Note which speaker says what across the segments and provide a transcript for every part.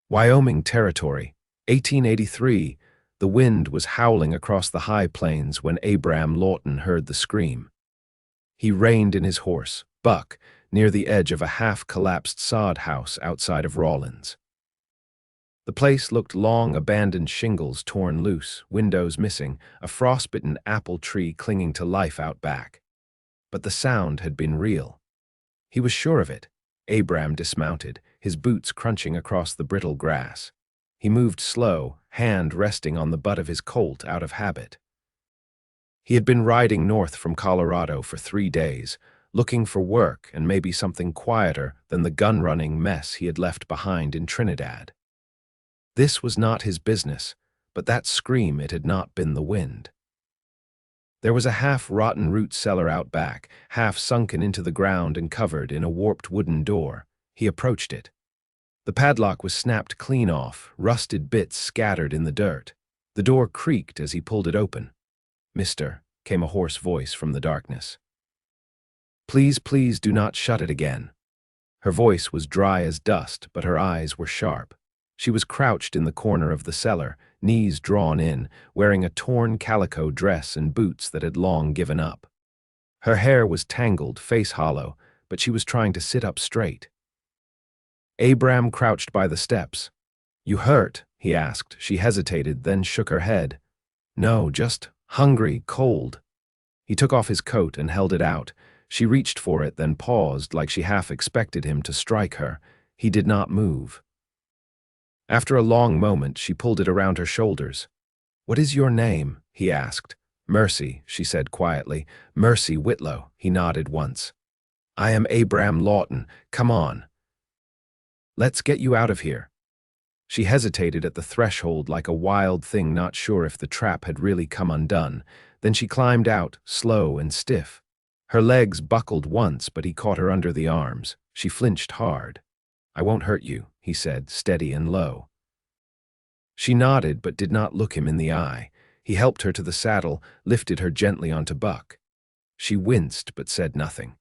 Speaker 1: Wyoming Territory, 1883. The wind was howling across the high plains when Abram Lawton heard the scream. He reined in his horse, Buck, near the edge of a half-collapsed sod house outside of Rawlins. The place looked long abandoned shingles torn loose, windows missing, a frostbitten apple tree clinging to life out back. But the sound had been real. He was sure of it. Abram dismounted, his boots crunching across the brittle grass. He moved slow, hand resting on the butt of his Colt out of habit. He had been riding north from Colorado for 3 days, looking for work and maybe something quieter than the gun-running mess he had left behind in Trinidad. This was not his business, but that scream, it had not been the wind. There was a half-rotten root cellar out back, half sunken into the ground and covered in a warped wooden door. He approached it. The padlock was snapped clean off, rusted bits scattered in the dirt. The door creaked as he pulled it open. "Mister," came a hoarse voice from the darkness. "Please, please do not shut it again." Her voice was dry as dust, but her eyes were sharp. She was crouched in the corner of the cellar, knees drawn in, wearing a torn calico dress and boots that had long given up. Her hair was tangled, face hollow, but she was trying to sit up straight. Abram crouched by the steps. "You hurt?" he asked. She hesitated, then shook her head. "No, just hungry, cold." He took off his coat and held it out. She reached for it, then paused like she half expected him to strike her. He did not move. After a long moment, she pulled it around her shoulders. "What is your name?" he asked. "Mercy," she said quietly. "Mercy Whitlow," he nodded once. "I am Abram Lawton. Come on. Let's get you out of here." She hesitated at the threshold like a wild thing not sure if the trap had really come undone. Then she climbed out, slow and stiff. Her legs buckled once, but he caught her under the arms. She flinched hard. "I won't hurt you," he said, steady and low. She nodded but did not look him in the eye. He helped her to the saddle, lifted her gently onto Buck. She winced but said nothing.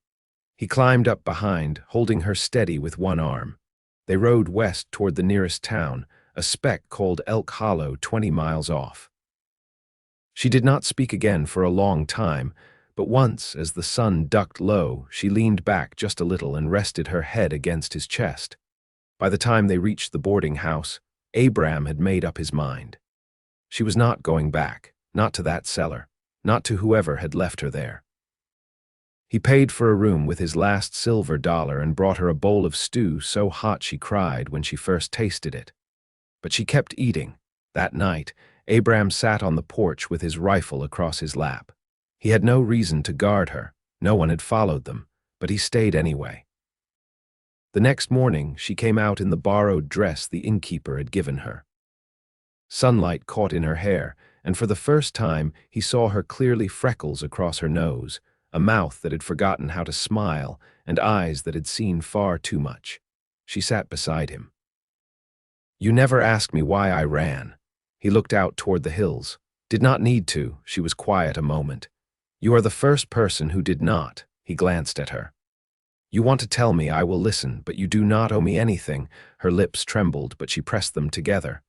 Speaker 1: He climbed up behind, holding her steady with one arm. They rode west toward the nearest town, a speck called Elk Hollow 20 miles off. She did not speak again for a long time, but once, as the sun ducked low, she leaned back just a little and rested her head against his chest. By the time they reached the boarding house, Abram had made up his mind. She was not going back, not to that cellar, not to whoever had left her there. He paid for a room with his last silver dollar and brought her a bowl of stew so hot she cried when she first tasted it. But she kept eating. That night, Abram sat on the porch with his rifle across his lap. He had no reason to guard her. No one had followed them, but he stayed anyway. The next morning, she came out in the borrowed dress the innkeeper had given her. Sunlight caught in her hair, and for the first time, he saw her clearly freckles across her nose, a mouth that had forgotten how to smile, and eyes that had seen far too much. She sat beside him. "You never asked me why I ran." He looked out toward the hills. "Did not need to." She was quiet a moment. "You are the first person who did not." He glanced at her. "You want to tell me, I will listen, but you do not owe me anything." Her lips trembled, but she pressed them together.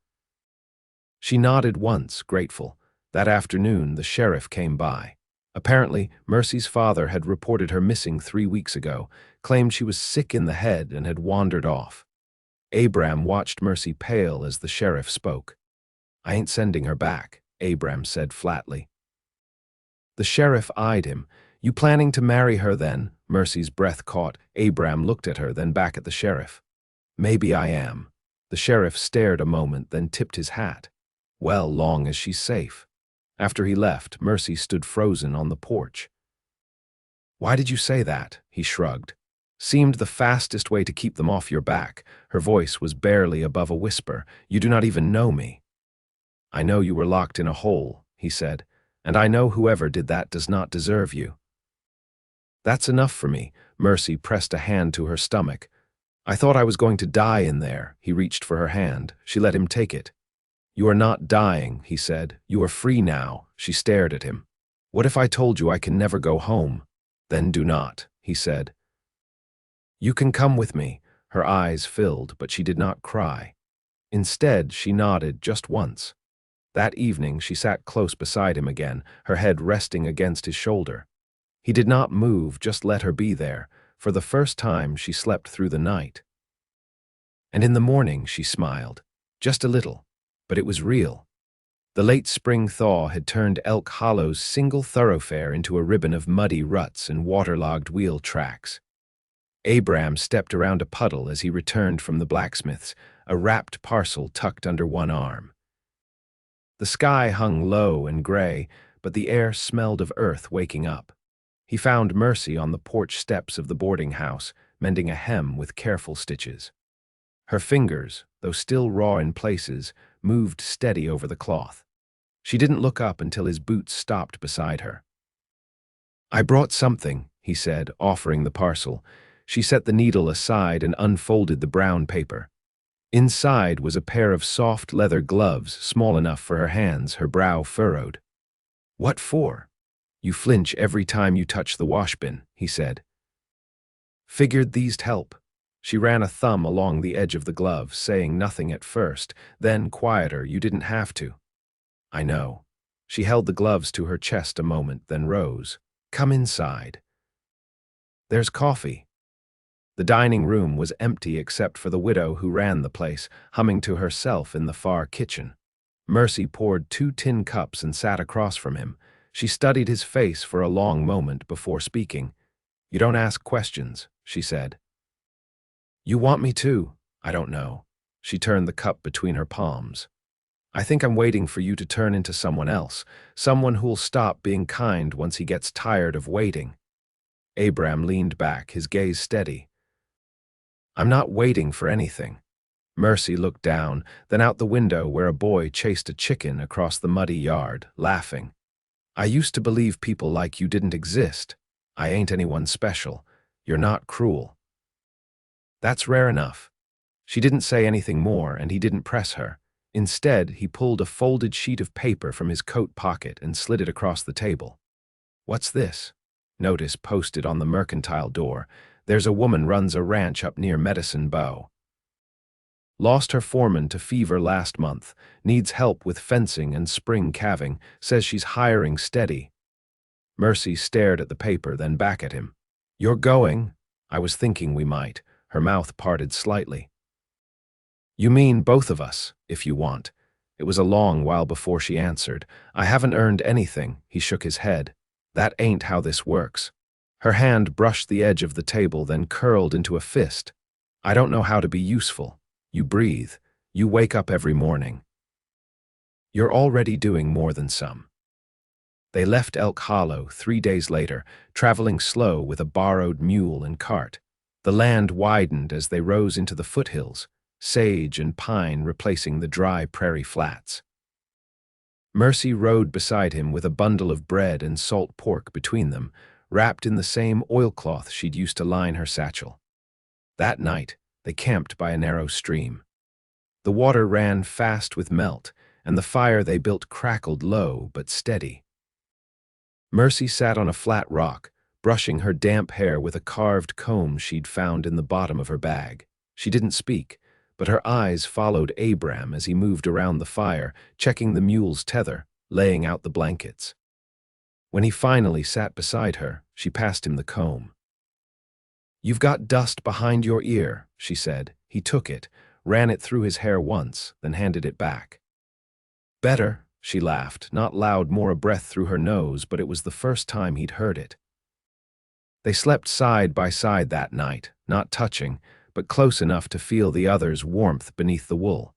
Speaker 1: She nodded once, grateful. That afternoon, the sheriff came by. Apparently, Mercy's father had reported her missing 3 weeks ago, claimed she was sick in the head and had wandered off. Abram watched Mercy pale as the sheriff spoke. "I ain't sending her back," Abram said flatly. The sheriff eyed him. "You planning to marry her then?" Mercy's breath caught. Abram looked at her, then back at the sheriff. "Maybe I am." The sheriff stared a moment, then tipped his hat. "Well, long as she's safe." After he left, Mercy stood frozen on the porch. "Why did you say that?" He shrugged. "Seemed the fastest way to keep them off your back." Her voice was barely above a whisper. "You do not even know me." "I know you were locked in a hole," he said, "and I know whoever did that does not deserve you." "That's enough for me." Mercy pressed a hand to her stomach. "I thought I was going to die in there." He reached for her hand. She let him take it. "You are not dying," he said. "You are free now." She stared at him. "What if I told you I can never go home?" "Then do not," he said. "You can come with me." Her eyes filled, but she did not cry. Instead, she nodded just once. That evening, she sat close beside him again, her head resting against his shoulder. He did not move, just let her be there. For the first time, she slept through the night. And in the morning, she smiled. Just a little, but it was real. The late spring thaw had turned Elk Hollow's single thoroughfare into a ribbon of muddy ruts and waterlogged wheel tracks. Abram stepped around a puddle as he returned from the blacksmith's, a wrapped parcel tucked under one arm. The sky hung low and gray, but the air smelled of earth waking up. He found Mercy on the porch steps of the boarding house, mending a hem with careful stitches. Her fingers, though still raw in places, moved steady over the cloth. She didn't look up until his boots stopped beside her. "I brought something," he said, offering the parcel. She set the needle aside and unfolded the brown paper. Inside was a pair of soft leather gloves, small enough for her hands, her brow furrowed. "What for?" "You flinch every time you touch the washbin," he said. "Figured these'd help." She ran a thumb along the edge of the glove, saying nothing at first, then quieter, "You didn't have to." "I know." She held the gloves to her chest a moment, then rose. "Come inside." "There's coffee." The dining room was empty except for the widow who ran the place, humming to herself in the far kitchen. Mercy poured 2 tin cups and sat across from him. She studied his face for a long moment before speaking. "You don't ask questions," she said. "You want me to?" "I don't know." She turned the cup between her palms. "I think I'm waiting for you to turn into someone else, someone who'll stop being kind once he gets tired of waiting." Abram leaned back, his gaze steady. "I'm not waiting for anything." Mercy looked down, then out the window where a boy chased a chicken across the muddy yard, laughing. "I used to believe people like you didn't exist. I ain't anyone special. You're not cruel." "That's rare enough." She didn't say anything more, and he didn't press her. Instead, he pulled a folded sheet of paper from his coat pocket and slid it across the table. "What's this?" Notice posted on the mercantile door. "There's a woman runs a ranch up near Medicine Bow. Lost her foreman to fever last month. Needs help with fencing and spring calving. Says she's hiring steady." Mercy stared at the paper, then back at him. "You're going?" "I was thinking we might." Her mouth parted slightly. "You mean both of us, if you want." It was a long while before she answered. "I haven't earned anything." He shook his head. "That ain't how this works." Her hand brushed the edge of the table, then curled into a fist. "I don't know how to be useful. You breathe. You wake up every morning. You're already doing more than some." They left Elk Hollow 3 days later, traveling slow with a borrowed mule and cart. The land widened as they rose into the foothills, sage and pine replacing the dry prairie flats. Mercy rode beside him with a bundle of bread and salt pork between them, wrapped in the same oilcloth she'd used to line her satchel. That night, they camped by a narrow stream. The water ran fast with melt, and the fire they built crackled low but steady. Mercy sat on a flat rock, brushing her damp hair with a carved comb she'd found in the bottom of her bag. She didn't speak, but her eyes followed Abram as he moved around the fire, checking the mule's tether, laying out the blankets. When he finally sat beside her, she passed him the comb. "You've got dust behind your ear," she said. He took it, ran it through his hair once, then handed it back. "Better," she laughed, not loud, more a breath through her nose, but it was the first time he'd heard it. They slept side by side that night, not touching, but close enough to feel the other's warmth beneath the wool.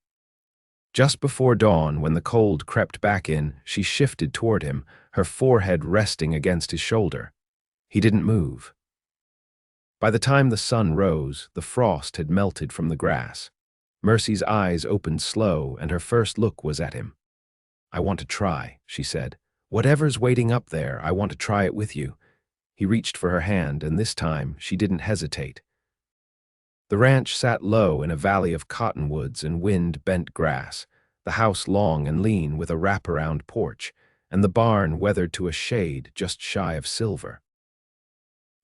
Speaker 1: Just before dawn, when the cold crept back in, she shifted toward him, her forehead resting against his shoulder. He didn't move. By the time the sun rose, the frost had melted from the grass. Mercy's eyes opened slow, and her first look was at him. "I want to try," she said. "Whatever's waiting up there, I want to try it with you." He reached for her hand, and this time she didn't hesitate. The ranch sat low in a valley of cottonwoods and wind-bent grass, the house long and lean with a wraparound porch, and the barn weathered to a shade just shy of silver.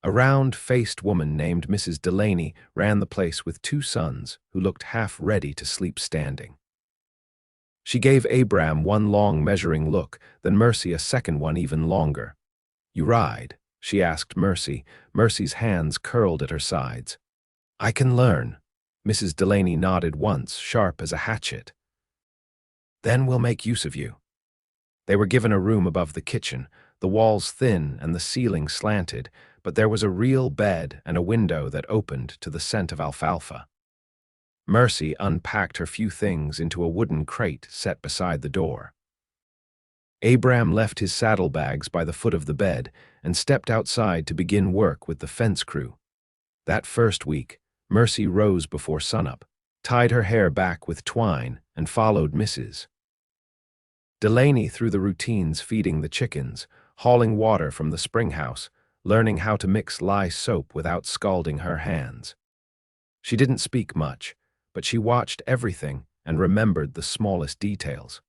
Speaker 1: A round-faced woman named Mrs. Delaney ran the place with two sons who looked half ready to sleep standing. She gave Abram one long measuring look, then Mercy a second one even longer. "You ride?" she asked Mercy. Mercy's hands curled at her sides. "I can learn." Mrs. Delaney nodded once, sharp as a hatchet. "Then we'll make use of you." They were given a room above the kitchen, the walls thin and the ceiling slanted, but there was a real bed and a window that opened to the scent of alfalfa. Mercy unpacked her few things into a wooden crate set beside the door. Abram left his saddlebags by the foot of the bed and stepped outside to begin work with the fence crew. That first week, Mercy rose before sunup, tied her hair back with twine, and followed Mrs. Delaney through the routines feeding the chickens, hauling water from the spring house, learning how to mix lye soap without scalding her hands. She didn't speak much, but she watched everything and remembered the smallest details.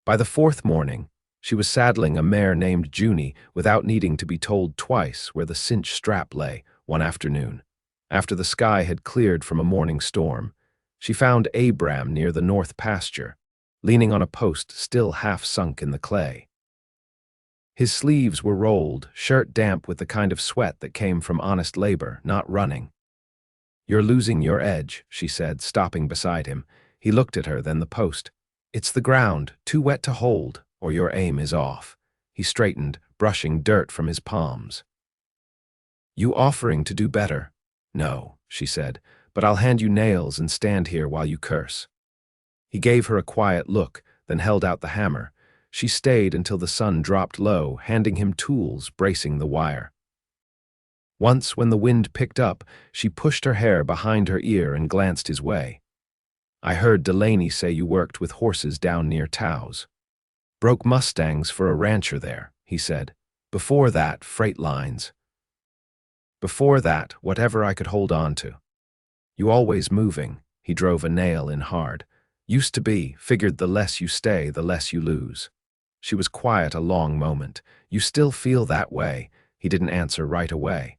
Speaker 1: By the fourth morning, she was saddling a mare named Junie without needing to be told twice where the cinch strap lay. One afternoon, after the sky had cleared from a morning storm, she found Abram near the north pasture, leaning on a post still half sunk in the clay. His sleeves were rolled, shirt damp with the kind of sweat that came from honest labor, not running. "You're losing your edge," she said, stopping beside him. He looked at her, then the post. "It's the ground, too wet to hold, or your aim is off." He straightened, brushing dirt from his palms. "You offering to do better?" "No," she said, "but I'll hand you nails and stand here while you curse." He gave her a quiet look, then held out the hammer. She stayed until the sun dropped low, handing him tools, bracing the wire. Once, when the wind picked up, she pushed her hair behind her ear and glanced his way. "I heard Delaney say you worked with horses down near Taos." "Broke mustangs for a rancher there," he said. "Before that, freight lines. Before that, whatever I could hold on to." "You always moving." He drove a nail in hard. "Used to be, figured the less you stay, the less you lose." She was quiet a long moment. "You still feel that way?" He didn't answer right away.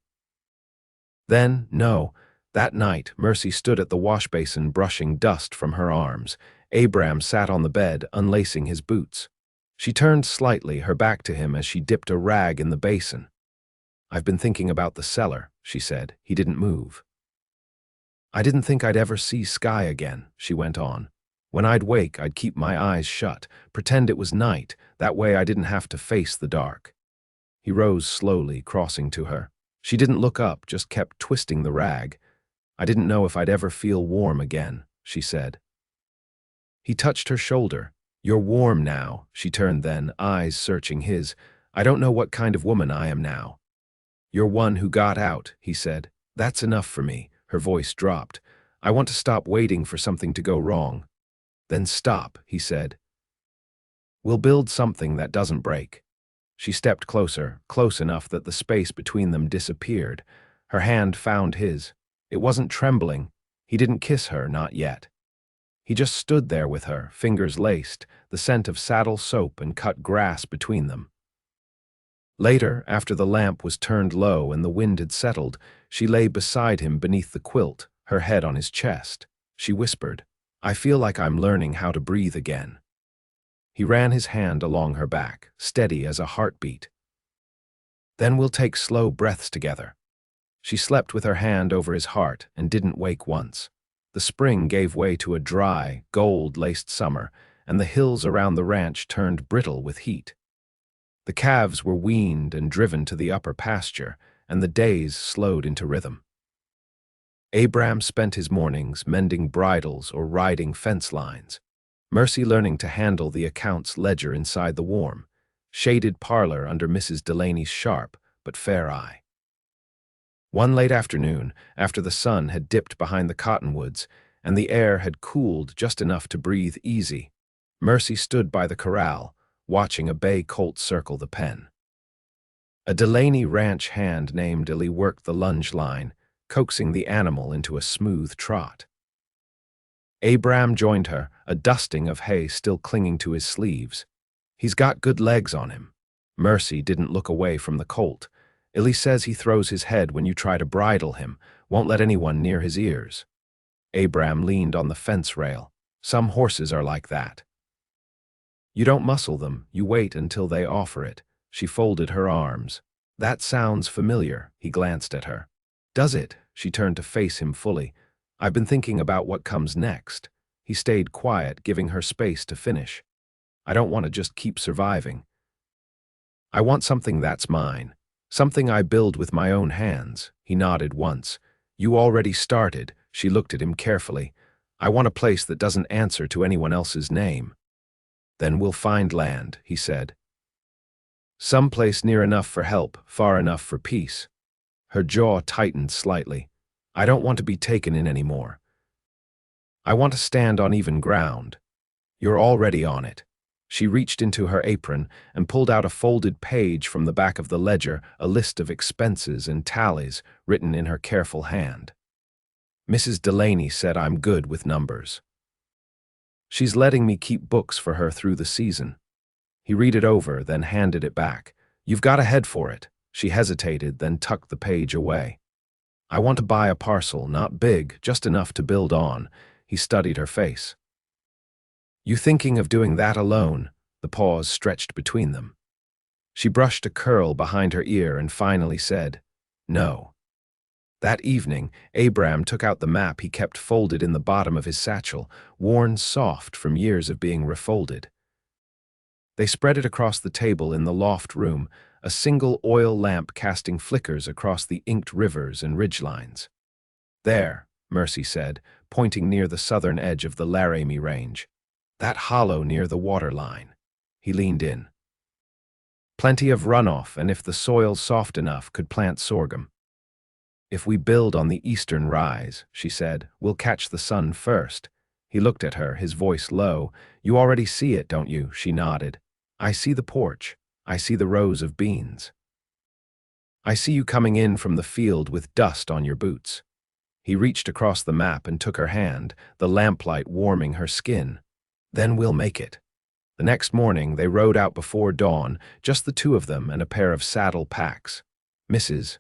Speaker 1: Then, no. That night, Mercy stood at the wash basin brushing dust from her arms. Abram sat on the bed, unlacing his boots. She turned slightly, her back to him as she dipped a rag in the basin. "I've been thinking about the cellar," she said. He didn't move. "I didn't think I'd ever see sky again," she went on. "When I'd wake, I'd keep my eyes shut, pretend it was night, that way I didn't have to face the dark." He rose slowly, crossing to her. She didn't look up, just kept twisting the rag. "I didn't know if I'd ever feel warm again," she said. He touched her shoulder. "You're warm now," she turned then, eyes searching his. "I don't know what kind of woman I am now." "You're one who got out," he said. "That's enough for me." Her voice dropped. "I want to stop waiting for something to go wrong." "Then stop," he said. "We'll build something that doesn't break." She stepped closer, close enough that the space between them disappeared. Her hand found his. It wasn't trembling. He didn't kiss her, not yet. He just stood there with her, fingers laced, the scent of saddle soap and cut grass between them. Later, after the lamp was turned low and the wind had settled, she lay beside him beneath the quilt, her head on his chest. She whispered, "I feel like I'm learning how to breathe again." He ran his hand along her back, steady as a heartbeat. "Then we'll take slow breaths together." She slept with her hand over his heart and didn't wake once. The spring gave way to a dry, gold-laced summer, and the hills around the ranch turned brittle with heat. The calves were weaned and driven to the upper pasture, and the days slowed into rhythm. Abram spent his mornings mending bridles or riding fence lines, Mercy learning to handle the accounts ledger inside the warm, shaded parlor under Mrs. Delaney's sharp but fair eye. One late afternoon, after the sun had dipped behind the cottonwoods and the air had cooled just enough to breathe easy, Mercy stood by the corral, watching a bay colt circle the pen. A Delaney ranch hand named Illy worked the lunge line, coaxing the animal into a smooth trot. Abram joined her, a dusting of hay still clinging to his sleeves. "He's got good legs on him." Mercy didn't look away from the colt. Elise says he throws his head when you try to bridle him, won't let anyone near his ears. Abram leaned on the fence rail. Some horses are like that. You don't muscle them, you wait until they offer it. She folded her arms. That sounds familiar, he glanced at her. Does it? She turned to face him fully. I've been thinking about what comes next. He stayed quiet, giving her space to finish. I don't want to just keep surviving. I want something that's mine. Something I build with my own hands. He nodded once. You already started. She looked at him carefully. I want a place that doesn't answer to anyone else's name. Then we'll find land, he said. Some place near enough for help, far enough for peace. Her jaw tightened slightly. I don't want to be taken in anymore. I want to stand on even ground. You're already on it. She reached into her apron and pulled out a folded page from the back of the ledger, a list of expenses and tallies written in her careful hand. Mrs. Delaney said I'm good with numbers. She's letting me keep books for her through the season. He read it over, then handed it back. You've got a head for it. She hesitated, then tucked the page away. I want to buy a parcel, not big, just enough to build on. He studied her face. You thinking of doing that alone? The pause stretched between them. She brushed a curl behind her ear and finally said, No. That evening, Abram took out the map he kept folded in the bottom of his satchel, worn soft from years of being refolded. They spread it across the table in the loft room, a single oil lamp casting flickers across the inked rivers and ridgelines. There, Mercy said, pointing near the southern edge of the Laramie Range. That hollow near the waterline. He leaned in. Plenty of runoff, and if the soil's soft enough, could plant sorghum. If we build on the eastern rise, she said, we'll catch the sun first. He looked at her, his voice low. You already see it, don't you? She nodded. I see the porch. I see the rows of beans. I see you coming in from the field with dust on your boots. He reached across the map and took her hand, the lamplight warming her skin. Then we'll make it. The next morning, they rode out before dawn, just the two of them and a pair of saddle packs. Mrs.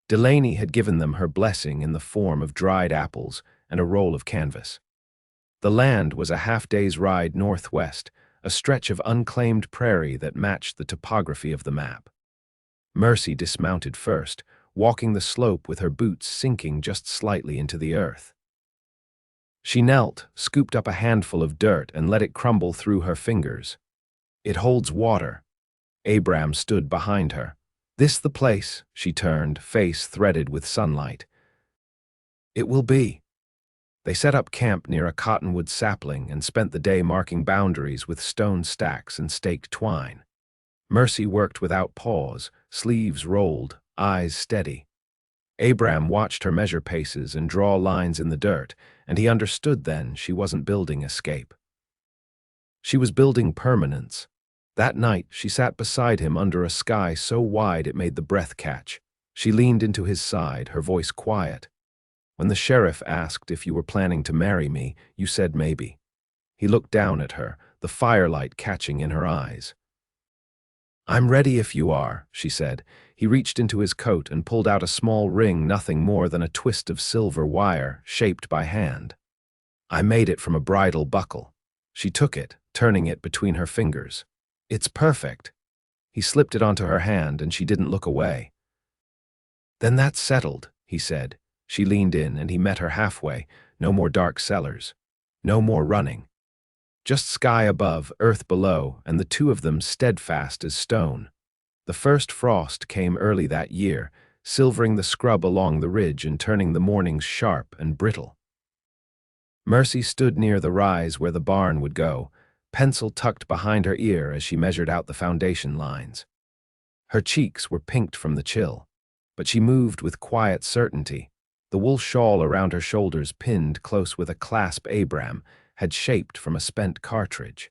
Speaker 1: Delaney had given them her blessing in the form of dried apples and a roll of canvas. The land was a half-day's ride northwest, a stretch of unclaimed prairie that matched the topography of the map. Mercy dismounted first, walking the slope with her boots sinking just slightly into the earth. She knelt, scooped up a handful of dirt, and let it crumble through her fingers. It holds water. Abram stood behind her. This the place, she turned, face threaded with sunlight. It will be. They set up camp near a cottonwood sapling and spent the day marking boundaries with stone stacks and staked twine. Mercy worked without pause, sleeves rolled, eyes steady. Abram watched her measure paces and draw lines in the dirt, and he understood then she wasn't building escape. She was building permanence. That night, she sat beside him under a sky so wide it made the breath catch. She leaned into his side, her voice quiet. When the sheriff asked if you were planning to marry me, you said maybe. He looked down at her, the firelight catching in her eyes. I'm ready if you are, she said. He reached into his coat and pulled out a small ring, nothing more than a twist of silver wire, shaped by hand. I made it from a bridle buckle. She took it, turning it between her fingers. It's perfect. He slipped it onto her hand, and she didn't look away. Then that's settled, he said. She leaned in, and he met her halfway. No more dark cellars. No more running. Just sky above, earth below, and the two of them steadfast as stone. The first frost came early that year, silvering the scrub along the ridge and turning the mornings sharp and brittle. Mercy stood near the rise where the barn would go, pencil tucked behind her ear as she measured out the foundation lines. Her cheeks were pinked from the chill, but she moved with quiet certainty. The wool shawl around her shoulders, pinned close with a clasp Abram, had shaped from a spent cartridge.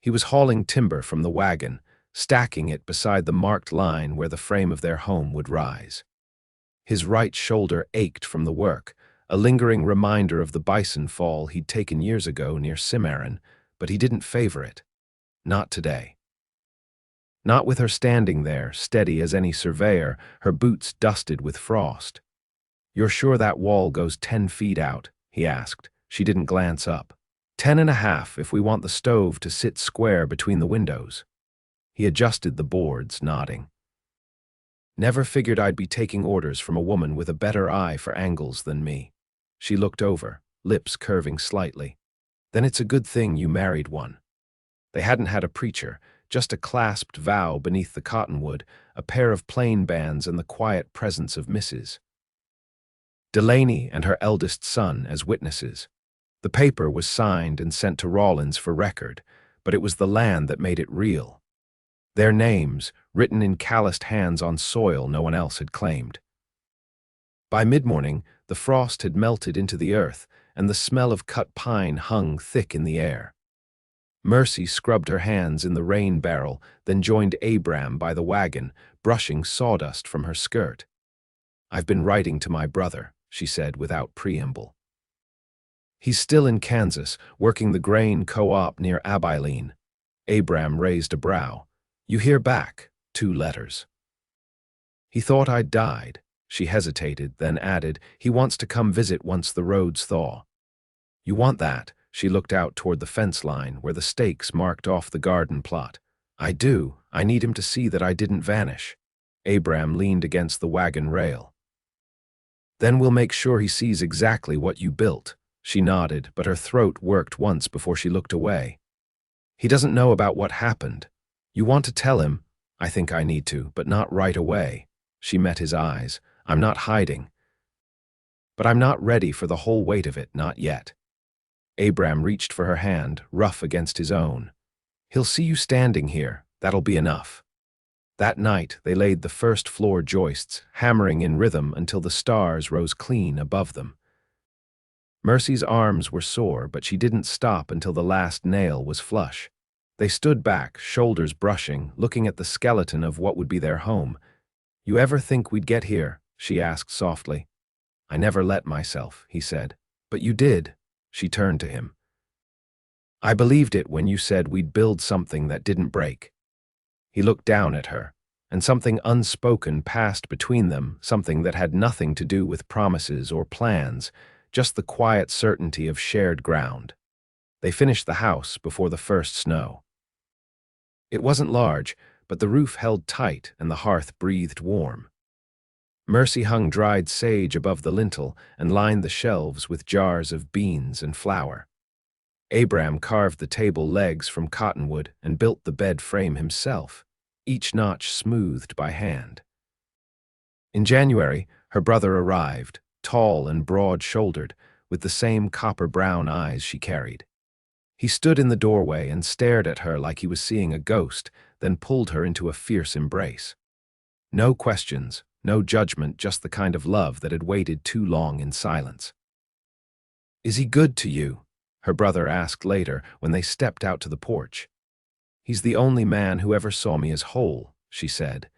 Speaker 1: He was hauling timber from the wagon, stacking it beside the marked line where the frame of their home would rise. His right shoulder ached from the work, a lingering reminder of the bison fall he'd taken years ago near Cimarron, but he didn't favor it. Not today. Not with her standing there, steady as any surveyor, her boots dusted with frost. "You're sure that wall goes 10 feet out?" he asked. She didn't glance up. 10.5 if we want the stove to sit square between the windows. He adjusted the boards, nodding. Never figured I'd be taking orders from a woman with a better eye for angles than me. She looked over, lips curving slightly. Then it's a good thing you married one. They hadn't had a preacher, just a clasped vow beneath the cottonwood, a pair of plain bands and the quiet presence of Mrs. Delaney and her eldest son as witnesses. The paper was signed and sent to Rawlins for record, but it was the land that made it real. Their names, written in calloused hands on soil no one else had claimed. By mid-morning, the frost had melted into the earth, and the smell of cut pine hung thick in the air. Mercy scrubbed her hands in the rain barrel, then joined Abram by the wagon, brushing sawdust from her skirt. "I've been writing to my brother," she said without preamble. "He's still in Kansas, working the grain co-op near Abilene." Abram raised a brow. "You hear back? 2 letters." "He thought I'd died." She hesitated, then added, "He wants to come visit once the roads thaw." "You want that?" She looked out toward the fence line, where the stakes marked off the garden plot. "I do. I need him to see that I didn't vanish." Abram leaned against the wagon rail. "Then we'll make sure he sees exactly what you built." She nodded, but her throat worked once before she looked away. "He doesn't know about what happened. You want to tell him?" "I think I need to, but not right away." She met his eyes. "I'm not hiding. But I'm not ready for the whole weight of it, not yet." Abram reached for her hand, rough against his own. "He'll see you standing here. That'll be enough." That night, they laid the first floor joists, hammering in rhythm until the stars rose clean above them. Mercy's arms were sore, but she didn't stop until the last nail was flush. They stood back, shoulders brushing, looking at the skeleton of what would be their home. "You ever think we'd get here?" she asked softly. "I never let myself," he said. "But you did." She turned to him. "I believed it when you said we'd build something that didn't break." He looked down at her, and something unspoken passed between them, something that had nothing to do with promises or plans, just the quiet certainty of shared ground. They finished the house before the first snow. It wasn't large, but the roof held tight and the hearth breathed warm. Mercy hung dried sage above the lintel and lined the shelves with jars of beans and flour. Abram carved the table legs from cottonwood and built the bed frame himself, each notch smoothed by hand. In January, her brother arrived, tall and broad-shouldered, with the same copper-brown eyes she carried. He stood in the doorway and stared at her like he was seeing a ghost, then pulled her into a fierce embrace. No questions, no judgment, just the kind of love that had waited too long in silence. "Is he good to you?" her brother asked later when they stepped out to the porch. "He's the only man who ever saw me as whole," she said.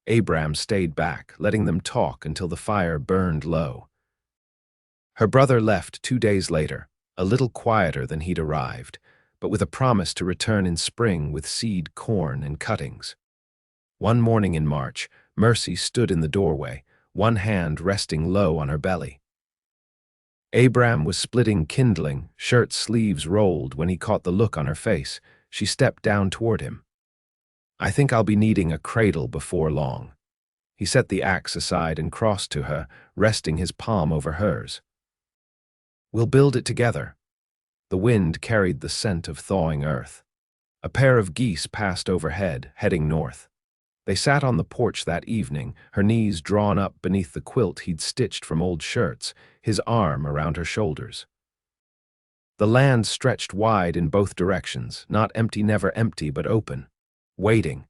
Speaker 1: Abram stayed back, letting them talk until the fire burned low. Her brother left 2 days later, a little quieter than he'd arrived, but with a promise to return in spring with seed corn and cuttings. One morning in March, Mercy stood in the doorway, one hand resting low on her belly. Abram was splitting kindling, shirt sleeves rolled when he caught the look on her face. She stepped down toward him. "I think I'll be needing a cradle before long." He set the axe aside and crossed to her, resting his palm over hers. "We'll build it together." The wind carried the scent of thawing earth. A pair of geese passed overhead, heading north. They sat on the porch that evening, her knees drawn up beneath the quilt he'd stitched from old shirts, his arm around her shoulders. The land stretched wide in both directions, not empty, never empty, but open, waiting.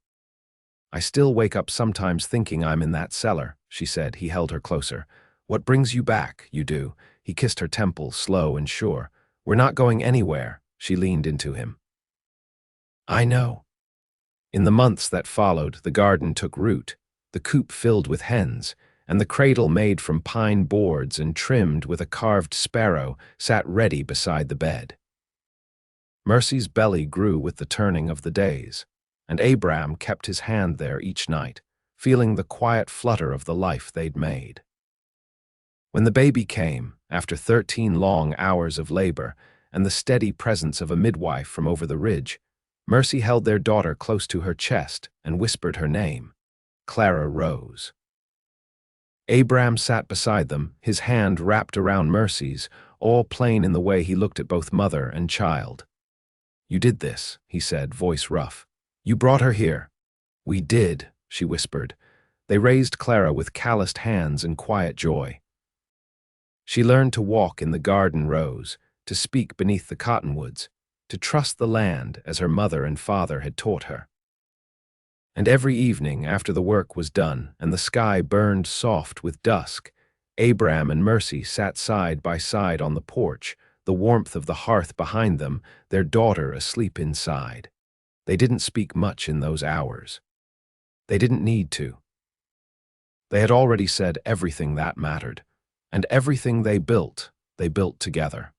Speaker 1: "I still wake up sometimes thinking I'm in that cellar," she said. He held her closer. "What brings you back? You do." He kissed her temple, slow and sure. "We're not going anywhere." She leaned into him. "I know." In the months that followed, the garden took root, the coop filled with hens, and the cradle made from pine boards and trimmed with a carved sparrow sat ready beside the bed. Mercy's belly grew with the turning of the days. and Abram kept his hand there each night, feeling the quiet flutter of the life they'd made. When the baby came, after 13 long hours of labor and the steady presence of a midwife from over the ridge, Mercy held their daughter close to her chest and whispered her name, Clara Rose. Abram sat beside them, his hand wrapped around Mercy's, all plain in the way he looked at both mother and child. "You did this," he said, voice rough. "You brought her here." "We did," she whispered. They raised Clara with calloused hands and quiet joy. She learned to walk in the garden rows, to speak beneath the cottonwoods, to trust the land as her mother and father had taught her. And every evening, after the work was done and the sky burned soft with dusk, Abram and Mercy sat side by side on the porch, the warmth of the hearth behind them, their daughter asleep inside. They didn't speak much in those hours. They didn't need to. They had already said everything that mattered, and everything they built together.